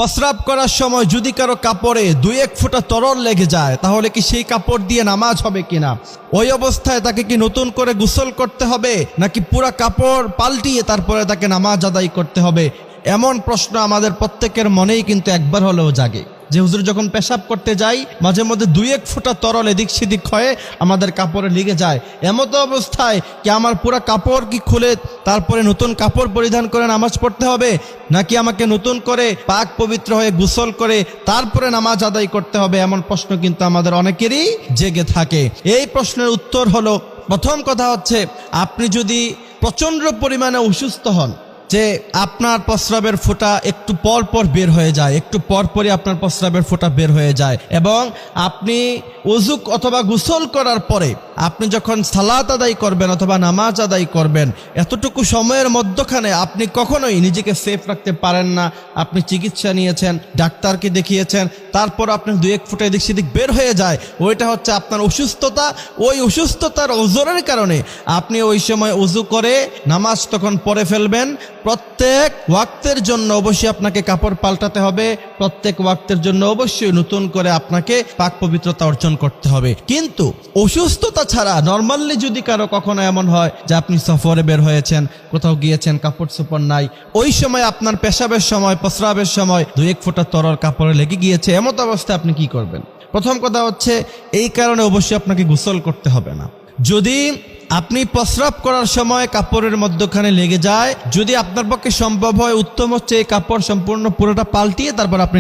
প্রস্রাব করার সময় যদি কারো কাপড়ে 2-1 ফোঁটা তরল লেগে যায় তাহলে কি সেই কাপড় দিয়ে নামাজ হবে কিনা? ওই অবস্থায় তাকে কি নতুন করে গোসল করতে হবে নাকি পুরা কাপড় পাল্টিয়ে তারপরে তাকে নামাজ আদায় করতে হবে? এমন প্রশ্ন আমাদের প্রত্যেকের মনেই কিন্তু একবার হলেও জাগে যে হুজুর যখন পেশাব করতে যাই মাঝে মধ্যে 2-1 ফোঁটা তরল এদিক সেদিক হয়ে আমাদের কাপড়ে লেগে যায়। এমতো অবস্থায় কি আমার পুরা কাপড় কি খুলে তারপরে নতুন কাপড় পরিধান করে নামাজ পড়তে হবে নাকি আমাকে নতুন করে পাক পবিত্র হয়ে গোসল করে তারপরে নামাজ আদায় করতে হবে? এমন প্রশ্ন কিন্তু আমাদের অনেকেরই জেগে থাকে। এই প্রশ্নের উত্তর হলো, প্রথম কথা হচ্ছে আপনি যদি প্রচণ্ড পরিমাণে অসুস্থ হন, যে আপনার প্রস্রাবের ফোঁটা একটু পর পর বের হয়ে যায়, একটু পর পরই আপনার প্রস্রাবের ফোঁটা বের হয়ে যায়, এবং আপনি ওযু অথবা গোসল করার পরে আপনি যখন সালাত আদায় করবেন অথবা নামাজ আদায় করবেন, এতটুকু সময়ের মধ্যখানে আপনি কখনোই নিজেকে সেফ রাখতে পারেন না। আপনি চিকিৎসা নিয়েছেন, ডাক্তারকে দেখিয়েছেন, তারপর আপনি 2-1 ফোঁটা এদিক সেদিক বের হয়ে যায়, ওইটা হচ্ছে আপনার অসুস্থতা। ওই অসুস্থতার ওজরের কারণে আপনি ওই সময় ওযু করে নামাজ তখন পড়ে ফেলবেন। প্রত্যেক ওয়াক্তের জন্য অবশ্যই আপনাকে কাপড় পাল্টাতে হবে, প্রত্যেক ওয়াক্তের জন্য অবশ্যই নতুন করে আপনাকে পাক পবিত্রতা অর্জন করতে হবে। কিন্তু অসুস্থতা ছাড়া নর্মালি যদি কারো কখনো এমন হয় যে আপনি সফরে বের হয়েছেন, কোথাও গিয়েছেন, কাপড় চোপড় নাই, ওই সময় আপনার পেশাবের সময় প্রস্রাবের সময় 2-1 ফোঁটা তরল কাপড়ে লেগে গিয়েছে, এমত অবস্থায় আপনি কি করবেন? প্রথম কথা হচ্ছে এই কারণে অবশ্যই আপনাকে গোসল করতে হবে না। যদি আপনি প্রস্রাব করার সময় কাপড়ের মধ্যখানে লেগে যায়, যদি আপনার পক্ষে সম্ভব হয়, উত্তম হচ্ছে এই কাপড় সম্পূর্ণ পুরোটা পাল্টিয়ে তারপর আপনি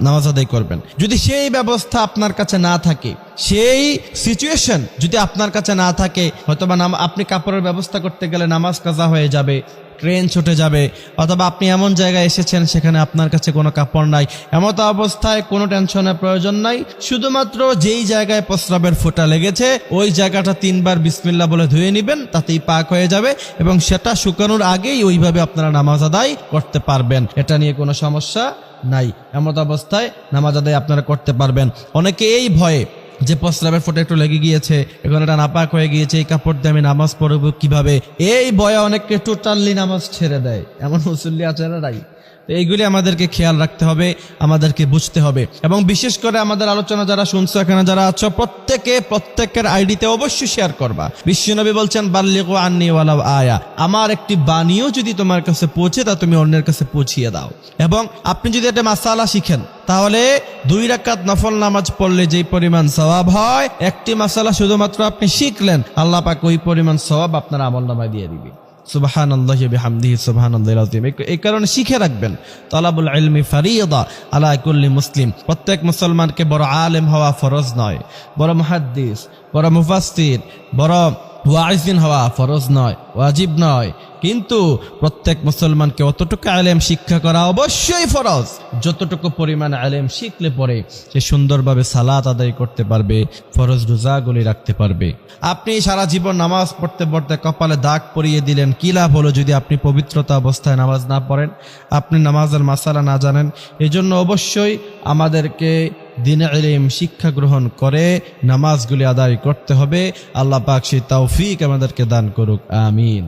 নামাজ আদায় করবেন। যদি সেই ব্যবস্থা আপনার কাছে না থাকে, সেই সিচুয়েশন যদি আপনার কাছে না থাকে, হয়তোবা আপনি কাপড়ের ব্যবস্থা করতে গেলে নামাজ কাজা হয়ে যাবে, ট্রেন ছুটে যাবে, অথবা আপনি এমন জায়গায় এসেছেন সেখানে আপনার কাছে কোনো কাপড় নাই, এমত অবস্থায় কোনো টেনশনের প্রয়োজন নাই। শুধুমাত্র যেই জায়গায় প্রস্রাবের ফোঁটা লেগেছে ওই জায়গাটা 3 বার বিসমিল্লাহ বলে ধুয়ে নেবেন, তাতেই পাক হয়ে যাবে, এবং সেটা শুকানোর আগেই ওইভাবে আপনারা নামাজ আদায় করতে পারবেন। এটা নিয়ে কোনো সমস্যা নাই। এমত অবস্থায় নামাজ আদায় আপনারা করতে পারবেন। অনেকে এই ভয়ে যে প্রস্রাবের ফোঁটা একটু লেগে গিয়েছে, এখন এটা নাপাক হয়ে গিয়েছে, এই কাপড় দিয়ে আমি নামাজ পড়বো কিভাবে, এই ভয়ে অনেককে টোটালি নামাজ ছেড়ে দেয়। এমন মুসল্লি আছে না নাই? তো এইগুলি আমাদেরকে খেয়াল রাখতে হবে, আমাদেরকে বুঝতে হবে। এবং বিশেষ করে আমাদের আলোচনা যারা শুনছো, এখানে যারা আছো, প্রত্যেকের আইডিতে অবশ্যই শেয়ার করবা। বিশ্বনবী বলছেন, বাল্লিগু আন্নি ওয়ালাউ আয়া, আমার একটি বাণীও যদি তোমার কাছে পৌঁছে তা তুমি অন্যের কাছে পৌঁছিয়ে দাও। এবং আপনি যদি একটা মাসালা শিখেন, তাহলে 2 রাকাত নফল নামাজ পড়লে যেই পরিমাণ সওয়াব হয়, একটি মাসালা শুধুমাত্র আপনি শিখলেন, আল্লাহ পাক ওই পরিমাণ সওয়াব আপনার আমলনামায় দিয়ে দিবে। সুবহানাল্লাহি বিহামদিহি সুবহানাল্লাহিল আযীম। এই কারণে শিখে রাখবেন, তালাবুল ইলমি ফারিয়্যা আলা কুল্লি মুসলিম। প্রত্যেক মুসলমানকে বড় আলেম হওয়া ফরজ নয়, বড় মুহাদ্দিস, বড় মুফাসসির, বড় ওয়াইজিন হওয়া ফরজ নয়, ওয়াজিব নয়, কিন্তু প্রত্যেক মুসলমানকে অতটুকু আলেম শিক্ষা করা অবশ্যই ফরজ, যতটুকু পরিমাণ আলেম শিখলে পরে সে সুন্দরভাবে সালাত আদায় করতে পারবে, ফরজ রোজাগুলি রাখতে পারবে। আপনি সারা জীবন নামাজ পড়তে পড়তে কপালে দাগ পরিয়ে দিলেন, কি লাভ হলো যদি আপনি পবিত্রতা অবস্থায় নামাজ না পড়েন, আপনি নামাজের মাসালা না জানেন? এই জন্য অবশ্যই আমাদেরকে দ্বীনে ইলম শিক্ষা গ্রহণ করে নামাজগুলি আদায় করতে হবে। আল্লাহ পাক সেই তৌফিক আমাদেরকে দান করুক, আমিন।